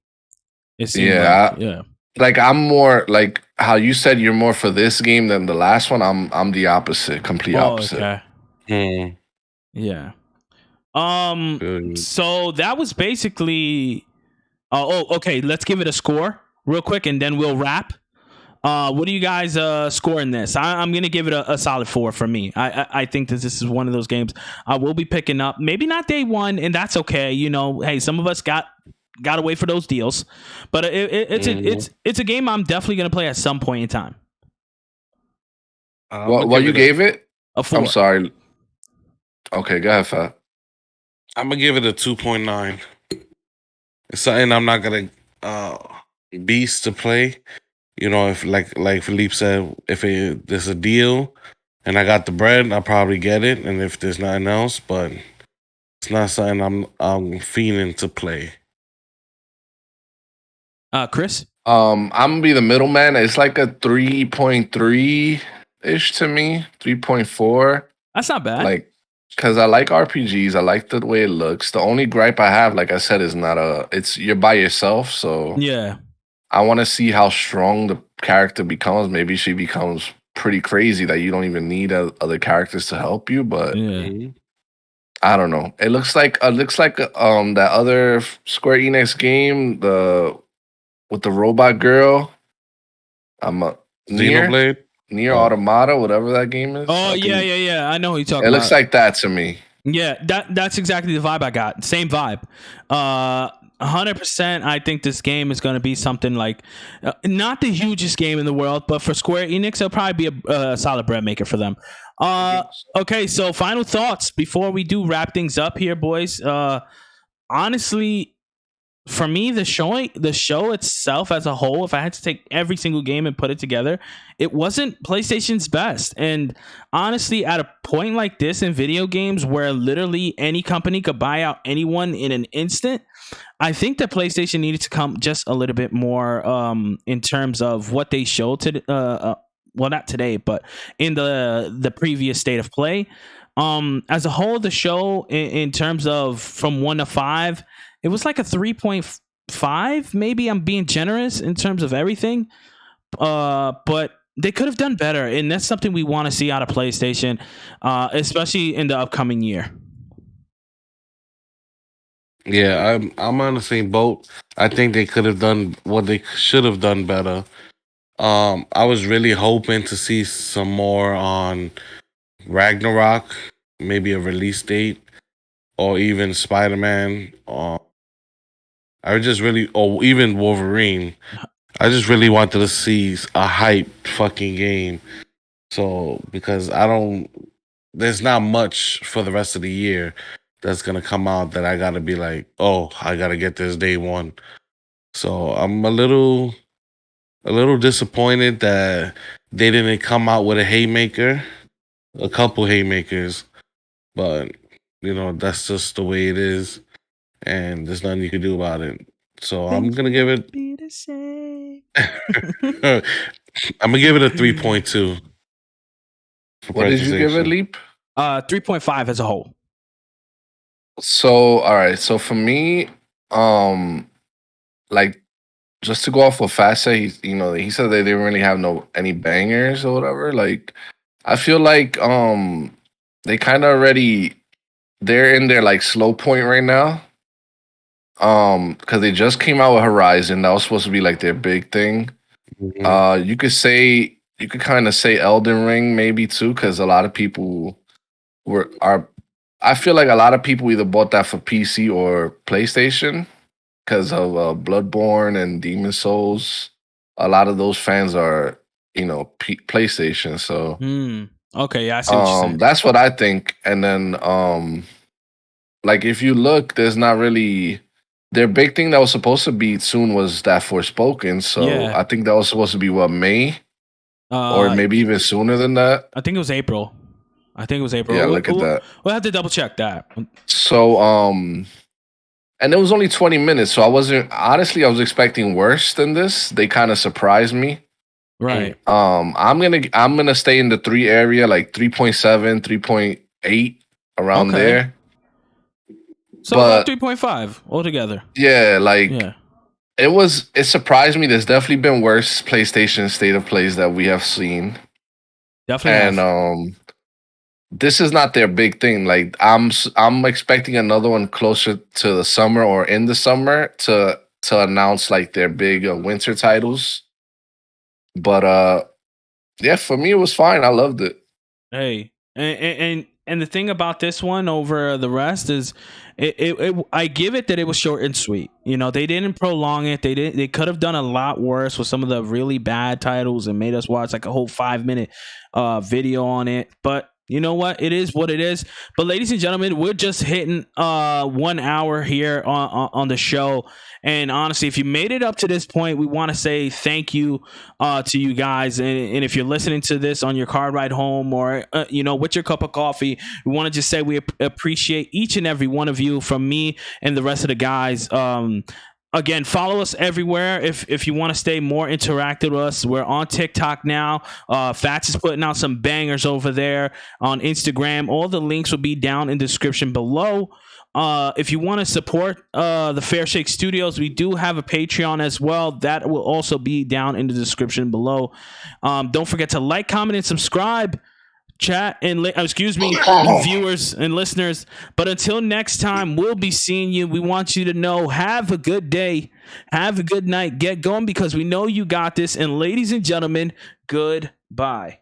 It seemed yeah, like, yeah. like I'm more like how you said you're more for this game than the last one. I'm the opposite, complete Oh, opposite. okay. Mm. Yeah. Good. So that was basically. Okay. Let's give it a score real quick, and then we'll wrap. What do you guys score in this? I'm gonna give it a solid 4 for me. I think that this is one of those games I will be picking up. Maybe not day one, and that's okay. You know, hey, some of us got to wait for those deals, but it's a game I'm definitely gonna play at some point in time. What you gave it? A 4. I'm sorry. Okay, go ahead, Fat. I'm gonna give it a 2.9. It's something I'm not gonna beast to play. You know, if like Philippe said, if there's a deal and I got the bread, I'll probably get it. And if there's nothing else, but it's not something I'm fiending to play. Chris? I'm gonna be the middleman. It's like a 3.3 ish to me, 3.4. That's not bad. Like, cause I like RPGs. I like the way it looks. The only gripe I have, like I said, is it's you're by yourself. So yeah. I want to see how strong the character becomes. Maybe she becomes pretty crazy that you don't even need other characters to help you. But Yeah. I don't know. It looks like that other Square Enix game, with the robot girl. I'm a Xenoblade? Near Oh. Automata, whatever that game is. Oh, yeah. I know who you're talking about. It looks like that to me. Yeah, that's exactly the vibe I got. Same vibe. 100%. I think this game is going to be something like not the hugest game in the world, but for Square Enix, it'll probably be a solid bread maker for them. Okay, so final thoughts before we do wrap things up here, boys. Honestly, for me, the show itself as a whole, if I had to take every single game and put it together, it wasn't PlayStation's best. And honestly, at a point like this in video games where literally any company could buy out anyone in an instant, I think that PlayStation needed to come just a little bit more in terms of what they showed to well, not today, but in the previous state of play. As a whole, the show in terms of from 1 to 5, it was like a 3.5. Maybe I'm being generous in terms of everything. But they could have done better, and that's something we want to see out of PlayStation, especially in the upcoming year. Yeah, I'm on the same boat. I think they could have done what they should have done better. I was really hoping to see some more on Ragnarok, maybe a release date, or even Spider-Man. I just really, or even Wolverine. I just really wanted to see a hype fucking game. So because there's not much for the rest of the year that's gonna come out that I gotta be like, oh, I gotta get this day one. So I'm a little disappointed that they didn't come out with a haymaker, a couple haymakers, but that's just the way it is, and there's nothing you can do about it. So I'm gonna give it. Be the same. I'm gonna give it a 3.2. What did you give it, Leap? 3.5 as a whole. So all right. So for me, like just to go off what Fast said, he said they didn't really have any bangers or whatever. Like I feel like they kind of they're in their like slow point right now. Because they just came out with Horizon. That was supposed to be like their big thing. Mhm. You could kind of say Elden Ring maybe too, because a lot of people I feel like a lot of people either bought that for PC or PlayStation because of Bloodborne and Demon Souls. A lot of those fans are PlayStation. So Okay, yeah, I see what you're saying. that's what I think. And then like if you look, there's not really their big thing that was supposed to be soon was that Forspoken. So Yeah. I think that was supposed to be what, May or Uh, maybe even sooner than that. I think it was April. Yeah, look at that. We'll have to double check that. So and it was only 20 minutes, so I was expecting worse than this. They kind of surprised me. Right. I'm gonna stay in the 3 area, like 3.7, 3.8 around Okay. there. So But- about 3.5 altogether. Yeah, like Yeah. it surprised me. There's definitely been worse PlayStation state of plays that we have seen. Definitely. And have. this is not their big thing. Like I'm expecting another one closer to the summer or in the summer to announce like their big winter titles. But yeah, for me it was fine. I loved it. Hey, and the thing about this one over the rest is, I give it that it was short and sweet. You know, they didn't prolong it. They could have done a lot worse with some of the really bad titles and made us watch like a whole 5-minute video on it. But you know what? It is what it is. But ladies and gentlemen, we're just hitting 1 hour here on the show. And honestly, if you made it up to this point, we want to say thank you to you guys. And if you're listening to this on your car ride home or, with your cup of coffee, we want to just say we appreciate each and every one of you, from me and the rest of the guys. Again, follow us everywhere if you want to stay more interactive with us. We're on TikTok now. Fats is putting out some bangers over there on Instagram. All the links will be down in the description below. If you want to support the Fairshake Studios, we do have a Patreon as well. That will also be down in the description below. Don't forget to like, comment, and subscribe. Chat and viewers and listeners. But until next time, we'll be seeing you. We want you to know, have a good day, have a good night, get going, because we know you got this. And ladies and gentlemen, goodbye.